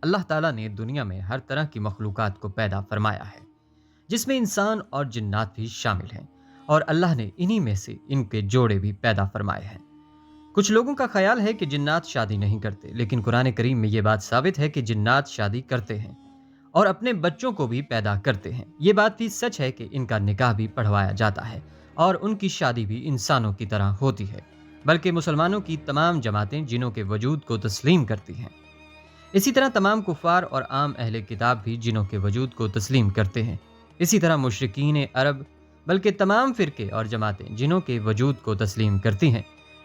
اللہ تعالیٰ نے دنیا میں ہر طرح کی مخلوقات کو پیدا فرمایا ہے، جس میں انسان اور جنات بھی شامل ہیں، اور اللہ نے انہی میں سے ان کے جوڑے بھی پیدا فرمائے ہیں۔ کچھ لوگوں کا خیال ہے کہ جنات شادی نہیں کرتے، لیکن قرآن کریم میں یہ بات ثابت ہے کہ جنات شادی کرتے ہیں اور اپنے بچوں کو بھی پیدا کرتے ہیں۔ یہ بات بھی سچ ہے کہ ان کا نکاح بھی پڑھوایا جاتا ہے اور ان کی شادی بھی انسانوں کی طرح ہوتی ہے، بلکہ مسلمانوں کی تمام جماعتیں جنوں کے وجود کو تسلیم کرتی ہیں۔ اسی طرح تمام کفار اور عام اہل کتاب بھی جنوں کے وجود کو تسلیم کرتے ہیں۔ اسی طرح مشرکین عرب بلکہ تمام فرقے اور جماعتیں جنوں کے وجود کو تسلیم کرتی ہیں۔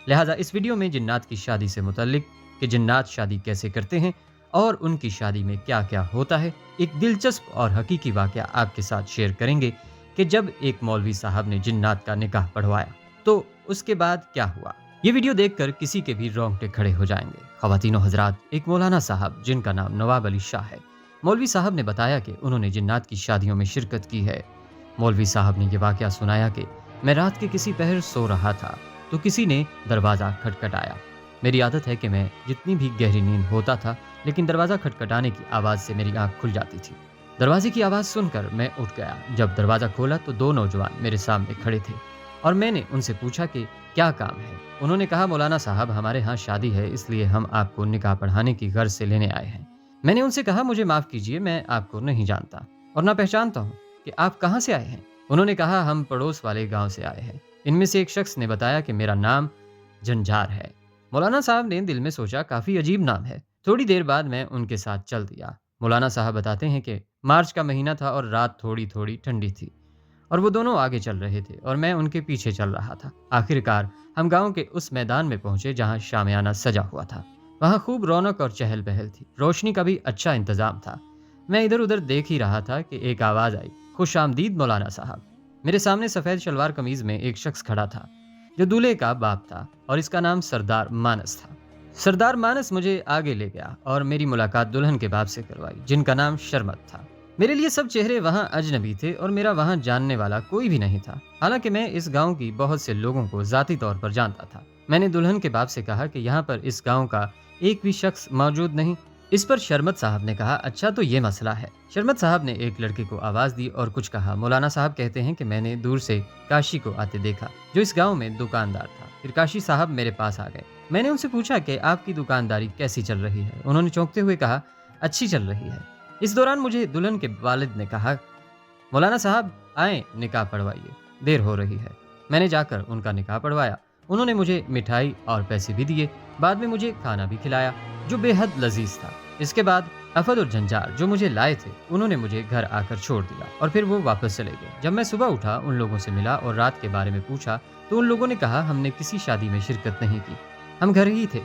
لہٰذا اس ویڈیو میں جنات کی شادی سے متعلق کہ جنات شادی کیسے کرتے ہیں اور ان کی شادی میں کیا کیا ہوتا ہے، ایک دلچسپ اور حقیقی واقعہ آپ کے ساتھ شیئر کریں گے کہ جب ایک مولوی صاحب نے جنات کا نکاح پڑھوایا تو اس کے بعد کیا ہوا۔ یہ ویڈیو دیکھ کر کسی کے بھی رونگٹے کھڑے ہو جائیں گے۔ خواتین و حضرات، ایک مولانا صاحب جن کا نام نواب علی شاہ ہے، مولوی صاحب نے بتایا کہ انہوں نے جنات کی شادیوں میں شرکت کی ہے۔ مولوی صاحب نے یہ واقعہ سنایا کہ میں رات کے کسی پہر سو رہا تھا تو کسی نے دروازہ کھٹکھٹایا۔ میری عادت ہے کہ میں جتنی بھی گہری نیند ہوتا تھا لیکن دروازہ کھٹکھٹانے کی آواز سے میری آنکھ کھل جاتی تھی۔ دروازے کی آواز سن کر میں اٹھ گیا۔ جب دروازہ کھولا تو دو نوجوان میرے سامنے کھڑے تھے اور میں نے ان سے پوچھا کہ کیا کام ہے۔ انہوں نے کہا، مولانا صاحب ہمارے ہاں شادی ہے، اس لیے ہم آپ کو نکاح پڑھانے کی غرض سے لینے آئے ہیں۔ میں نے ان سے کہا، مجھے معاف کیجیے، میں آپ کو نہیں جانتا اور نہ پہچانتا ہوں کہ آپ کہاں سے آئے ہیں۔ انہوں نے کہا، ہم پڑوس والے گاؤں سے آئے ہیں۔ ان میں سے ایک شخص نے بتایا کہ میرا نام جھنجھار ہے۔ مولانا صاحب نے دل میں سوچا، کافی عجیب نام ہے۔ تھوڑی دیر بعد میں ان کے ساتھ چل دیا۔ مولانا صاحب بتاتے ہیں کہ مارچ کا مہینہ تھا اور رات تھوڑی تھوڑی ٹھنڈی تھی اور وہ دونوں آگے چل رہے تھے اور میں ان کے پیچھے چل رہا تھا۔ آخر کار ہم گاؤں کے اس میدان میں پہنچے جہاں شامیانہ سجا ہوا تھا۔ وہاں خوب رونق اور چہل پہل تھی، روشنی کا بھی اچھا انتظام تھا۔ میں ادھر ادھر دیکھ ہی رہا تھا کہ ایک آواز آئی، خوش آمدید مولانا صاحب۔ میرے سامنے سفید شلوار قمیض میں ایک شخص کھڑا تھا جو دولہے کا باپ تھا اور اس کا نام سردار مانس تھا۔ سردار مانس مجھے آگے لے گیا اور میری ملاقات دلہن کے باپ سے کروائی جن کا نام شرمت تھا۔ میرے لیے سب چہرے وہاں اجنبی تھے اور میرا وہاں جاننے والا کوئی بھی نہیں تھا، حالانکہ میں اس گاؤں کی بہت سے لوگوں کو ذاتی طور پر جانتا تھا۔ میں نے دلہن کے باپ سے کہا کہ یہاں پر اس گاؤں کا ایک بھی شخص موجود نہیں۔ اس پر شرمت صاحب نے کہا، اچھا تو یہ مسئلہ ہے۔ شرمت صاحب نے ایک لڑکے کو آواز دی اور کچھ کہا۔ مولانا صاحب کہتے ہیں کہ میں نے دور سے کاشی کو آتے دیکھا جو اس گاؤں میں دکاندار تھا۔ پھر کاشی صاحب میرے پاس آ گئے۔ میں نے ان سے پوچھا کہ آپ کی دکانداری کیسی چل رہی ہے۔ انہوں نے چونکتے ہوئے کہا، اچھی چل رہی ہے۔ اس دوران مجھے دلہن کے والد نے کہا، مولانا صاحب آئیں نکاح پڑھوائیے، دیر ہو رہی ہے۔ میں نے جا کر ان کا نکاح پڑھوایا۔ انہوں نے مجھے مٹھائی اور پیسے بھی دیے، بعد میں مجھے کھانا بھی کھلایا جو بے حد لذیذ تھا۔ اس کے بعد افد اور جھنجھار جو مجھے لائے تھے انہوں نے مجھے گھر آ کر چھوڑ دیا اور پھر وہ واپس چلے گئے۔ جب میں صبح اٹھا ان لوگوں سے ملا اور رات کے بارے میں پوچھا تو ان لوگوں نے کہا، ہم نے کسی شادی میں شرکت نہیں کی، ہم گھر ہی تھے۔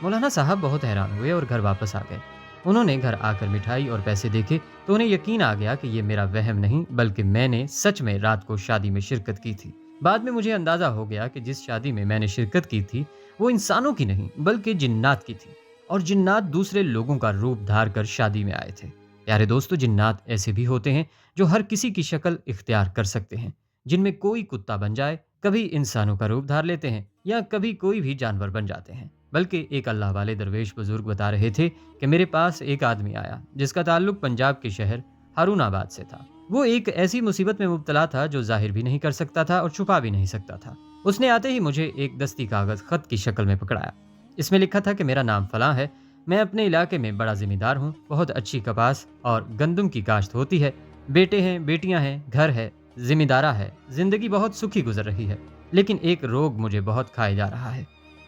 مولانا صاحب بہت حیران ہوئے اور گھر واپس آ گئے۔ انہوں نے گھر آ کر مٹھائی اور پیسے دیکھے تو انہیں یقین آ گیا کہ یہ میرا وہم نہیں بلکہ میں نے سچ میں رات کو شادی میں شرکت کی تھی۔ بعد میں مجھے اندازہ ہو گیا کہ جس شادی میں نے شرکت کی تھی وہ انسانوں کی نہیں بلکہ جنات کی تھی، اور جنات دوسرے لوگوں کا روپ دھار کر شادی میں آئے تھے۔ پیارے دوستو، جنات ایسے بھی ہوتے ہیں جو ہر کسی کی شکل اختیار کر سکتے ہیں، جن میں کوئی کتا بن جائے، کبھی انسانوں کا روپ دھار لیتے ہیں یا کبھی کوئی بھی جانور بن جاتے ہیں۔ بلکہ ایک اللہ والے درویش بزرگ بتا رہے تھے کہ میرے پاس ایک آدمی آیا جس کا تعلق پنجاب کے شہر ہارون آباد سے تھا۔ وہ ایک ایسی مصیبت میں مبتلا تھا جو ظاہر بھی نہیں کر سکتا تھا اور چھپا بھی نہیں سکتا تھا۔ اس نے آتے ہی مجھے ایک دستی کاغذ خط کی شکل میں پکڑایا۔ اس میں لکھا تھا کہ میرا نام فلاں ہے، میں اپنے علاقے میں بڑا ذمہ دار ہوں، بہت اچھی کپاس اور گندم کی کاشت ہوتی ہے، بیٹے ہیں، بیٹیاں ہیں، گھر ہے، ذمہ دارہ ہے، زندگی بہت سکھی گزر رہی ہے، لیکن ایک روگ مجھے بہت کھائے جا رہا ہے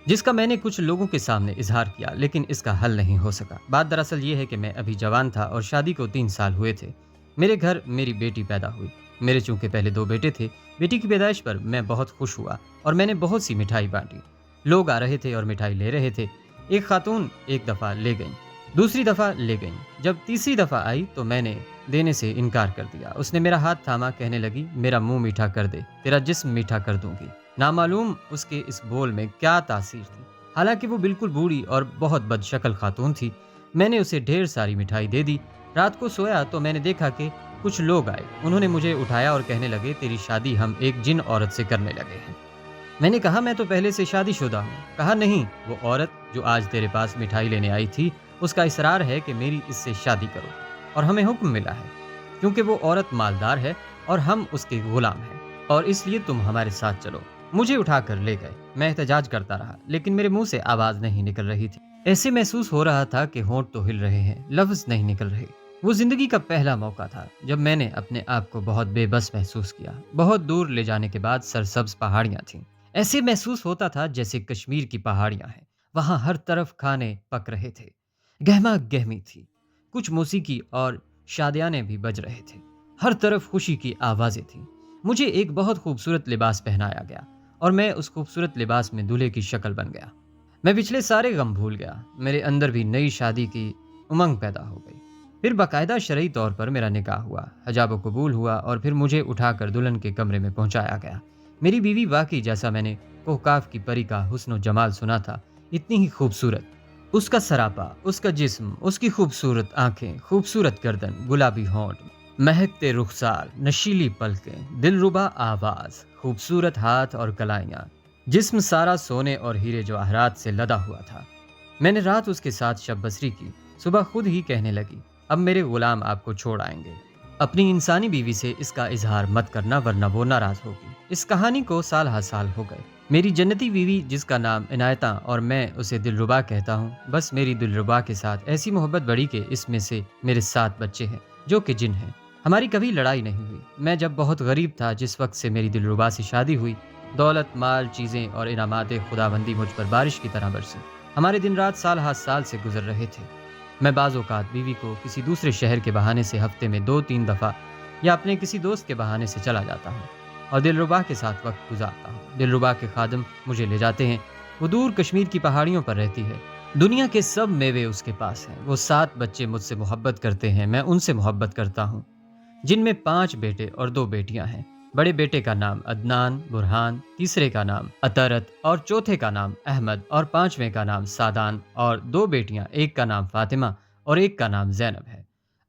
جس کا میں نے کچھ لوگوں کے سامنے اظہار کیا لیکن اس کا حل نہیں ہو سکا۔ بات دراصل یہ ہے کہ میں ابھی جوان تھا اور شادی کو 3 سال ہوئے تھے۔ میرے گھر میری بیٹی پیدا ہوئی۔ میرے چونکہ پہلے 2 بیٹے تھے، بیٹی کی پیدائش پر میں بہت خوش ہوا اور میں نے بہت سی مٹھائی بانٹی۔ لوگ آ رہے تھے اور مٹھائی لے رہے تھے۔ ایک خاتون ایک دفعہ لے گئیں، دوسری دفعہ لے گئیں، جب تیسری دفعہ آئی تو میں نے دینے سے انکار کر دیا۔ اس نے میرا ہاتھ تھاما، کہنے لگی، میرا منہ میٹھا کر دے، تیرا جسم میٹھا کر دوں گی۔ نامعلوم اس کے اس بول میں کیا تاثیر تھی، حالانکہ وہ بالکل بوڑھی اور بہت بد شکل خاتون تھی۔ میں نے اسے ڈھیر ساری مٹھائی دے دی۔ رات کو سویا تو میں نے دیکھا کہ کچھ لوگ آئے، انہوں نے مجھے اٹھایا اور کہنے لگے، تیری شادی ہم ایک جن عورت سے کرنے لگے ہیں۔ میں نے کہا، میں تو پہلے سے شادی شدہ ہوں۔ کہا، نہیں، وہ عورت جو آج تیرے پاس مٹھائی لینے آئی تھی اس کا اصرار ہے کہ میری اس سے شادی کرو، اور ہمیں حکم ملا ہے کیونکہ وہ عورت مالدار ہے اور ہم اس کے غلام ہیں، اور اس لیے تم ہمارے ساتھ چلو۔ مجھے اٹھا کر لے گئے۔ میں احتجاج کرتا رہا لیکن میرے منہ سے آواز نہیں نکل رہی تھی۔ ایسے محسوس ہو رہا تھا کہ ہونٹ تو ہل رہے ہیں، لفظ نہیں نکل رہے۔ وہ زندگی کا پہلا موقع تھا جب میں نے اپنے آپ کو بہت بے بس محسوس کیا۔ بہت دور لے جانے کے بعد سرسبز پہاڑیاں تھیں۔ ایسے محسوس ہوتا تھا جیسے کشمیر کی پہاڑیاں ہیں۔ وہاں ہر طرف کھانے پک رہے تھے، گہما گہمی تھی، کچھ موسیقی اور شادیانے بھی بج رہے تھے، ہر طرف خوشی کی آوازیں تھیں۔ مجھے ایک بہت خوبصورت لباس پہنایا گیا اور میں اس خوبصورت لباس میں دلہے کی شکل بن گیا۔ میں پچھلے سارے غم بھول گیا۔ میرے اندر بھی نئی شادی کی امنگ پیدا ہو گئی۔ پھر باقاعدہ شرعی طور پر میرا نکاح ہوا، حجاب و قبول ہوا، اور پھر مجھے اٹھا کر دلہن کے کمرے میں پہنچایا گیا۔ میری بیوی واقعی جیسا میں نے کوہکاف کی پری کا حسن و جمال سنا تھا، اتنی ہی خوبصورت۔ اس کا سراپا، اس کا جسم، اس کی خوبصورت آنکھیں، خوبصورت گردن، گلابی ہونٹ، مہکتے رخسار، نشیلی پلکیں، دلربا آواز، خوبصورت ہاتھ اور کلائیاں، جسم سارا سونے اور ہیرے جواہرات سے لدا ہوا تھا۔ میں نے رات اس کے ساتھ شب بسری کی۔ صبح خود ہی کہنے لگی، اب میرے غلام آپ کو چھوڑ آئیں گے۔ اپنی انسانی بیوی سے اس کا اظہار مت کرنا ورنہ وہ ناراض ہوگی۔ اس کہانی کو سال ہا سال ہو گئے۔ میری جنتی بیوی جس کا نام عنایتاں اور میں اسے دلربا کہتا ہوں، بس میری دلربا کے ساتھ ایسی محبت بڑھی کہ اس میں سے میرے 7 بچے ہیں جو کہ جن ہیں۔ ہماری کبھی لڑائی نہیں ہوئی۔ میں جب بہت غریب تھا، جس وقت سے میری دلربا سے شادی ہوئی، دولت، مال، چیزیں اور انعامات خداوندی مجھ پر بارش کی طرح برسی۔ ہمارے دن رات سال ہا سال سے گزر رہے تھے۔ میں بعض اوقات بیوی کو کسی دوسرے شہر کے بہانے سے ہفتے میں 2-3 دفعہ یا اپنے کسی دوست کے بہانے سے چلا جاتا ہوں اور دلربا کے ساتھ وقت گزارتا ہوں۔ دلربا کے خادم مجھے لے جاتے ہیں۔ وہ دور کشمیر کی پہاڑیوں پر رہتی ہے۔ دنیا کے سب میوے اس کے پاس ہیں۔ وہ 7 بچے مجھ سے محبت کرتے ہیں، میں ان سے محبت کرتا ہوں، جن میں 5 بیٹے اور 2 بیٹیاں ہیں۔ بڑے بیٹے کا نام عدنان برہان، تیسرے کا نام اطرت اور چوتھے کا نام احمد اور 5ویں کا نام سادان، اور 2 بیٹیاں، ایک کا نام فاطمہ اور ایک کا نام زینب ہے۔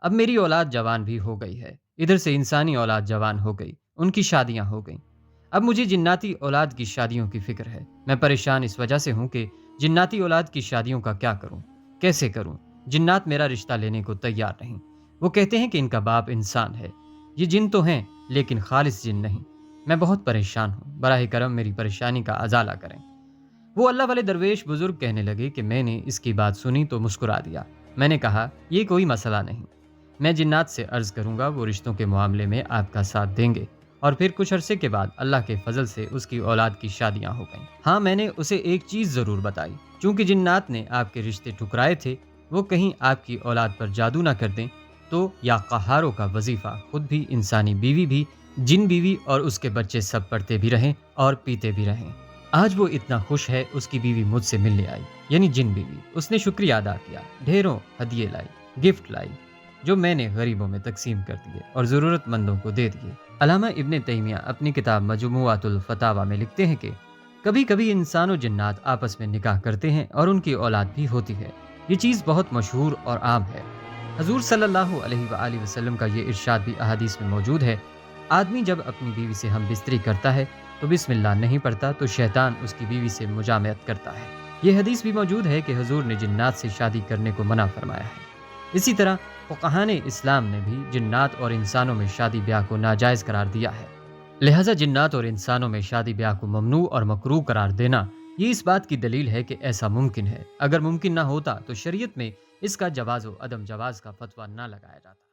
اب میری اولاد جوان بھی ہو گئی ہے، ادھر سے انسانی اولاد جوان ہو گئی، ان کی شادیاں ہو گئیں۔ اب مجھے جناتی اولاد کی شادیوں کی فکر ہے۔ میں پریشان اس وجہ سے ہوں کہ جناتی اولاد کی شادیوں کا کیا کروں، کیسے کروں۔ جنات میرا رشتہ لینے کو تیار نہیں۔ وہ کہتے ہیں کہ ان کا باپ انسان ہے۔ یہ جن تو ہیں لیکن خالص جن نہیں۔ میں بہت پریشان ہوں، براہ کرم میری پریشانی کا ازالہ کریں۔ وہ اللہ والے درویش بزرگ کہنے لگے کہ میں نے اس کی بات سنی تو مسکرا دیا۔ میں نے کہا، یہ کوئی مسئلہ نہیں، میں جنات سے عرض کروں گا، وہ رشتوں کے معاملے میں آپ کا ساتھ دیں گے۔ اور پھر کچھ عرصے کے بعد اللہ کے فضل سے اس کی اولاد کی شادیاں ہو گئیں۔ ہاں، میں نے اسے ایک چیز ضرور بتائی، چونکہ جنات نے آپ کے رشتے ٹھکرائے تھے، وہ کہیں آپ کی اولاد پر جادو نہ کر دیں تو یا قہاروں کا وظیفہ خود بھی انسانی بیوی بھی جن بیوی اور اس کے بچے سب پڑھتے بھی رہیں اور پیتے بھی رہیں۔ آج وہ اتنا خوش ہے، اس کی بیوی مجھ سے ملنے آئی، یعنی جن بیوی۔ اس نے شکریہ ادا کیا، ڈھیروں ہدیے لائی، گفٹ لائی، جو میں نے غریبوں میں تقسیم کر دیے اور ضرورت مندوں کو دے دیے۔ علامہ ابن تیمیہ اپنی کتاب مجموعۃ الفتاوی میں لکھتے ہیں کہ کبھی کبھی انسان و جنات آپس میں نکاح کرتے ہیں اور ان کی اولاد بھی ہوتی ہے۔ یہ چیز بہت مشہور اور عام ہے۔ حضور صلی اللہ علیہ وآلہ وسلم کا یہ ارشاد بھی احادیث میں موجود ہے، آدمی جب اپنی بیوی سے ہم بستری کرتا ہے تو بسم اللہ نہیں پڑھتا تو شیطان اس کی بیوی سے مجامعت کرتا ہے۔ یہ حدیث بھی موجود ہے کہ حضور نے جنات سے شادی کرنے کو منع فرمایا ہے۔ اسی طرح فقہان اسلام نے بھی جنات اور انسانوں میں شادی بیاہ کو ناجائز قرار دیا ہے۔ لہٰذا جنات اور انسانوں میں شادی بیاہ کو ممنوع اور مکروہ قرار دینا یہ اس بات کی دلیل ہے کہ ایسا ممکن ہے۔ اگر ممکن نہ ہوتا تو شریعت میں اس کا جواز و عدم جواز کا فتویٰ نہ لگایا جاتا۔